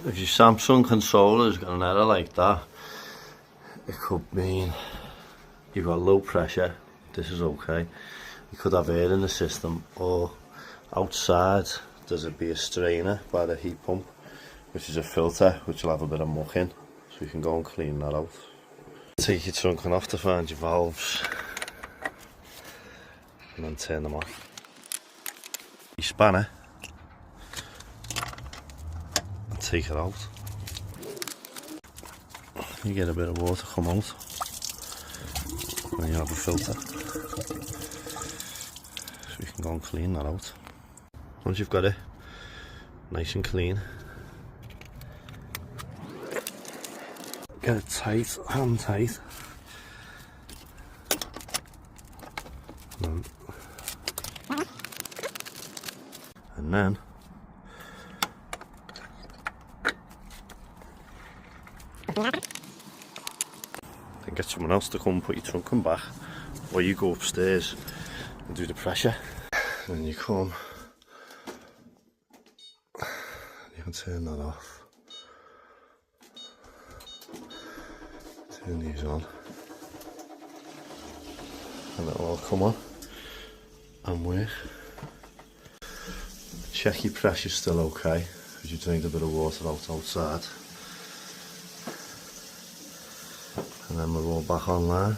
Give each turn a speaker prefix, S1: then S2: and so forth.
S1: If your Samsung controller's got an error like that, it could mean you've got low pressure. This is okay. You could have air in the system, or outside there's be a strainer by the heat pump, which is a filter which will have a bit of muck in, so you can go and clean that out. Take your trunking off to find your valves and then turn them on. Your spanner, and take it out. You get a bit of water come out, and you have a filter, so you can go and clean that out. Once you've got it nice and clean, get it tight, hand tight, and then get someone else to come and put your trunking back, or you go upstairs and do the pressure, and then you come, you can turn that off, turn these on, and it'll all come on and work. Check your pressure's still okay, because you drained a bit of water outside. And then we're all back online.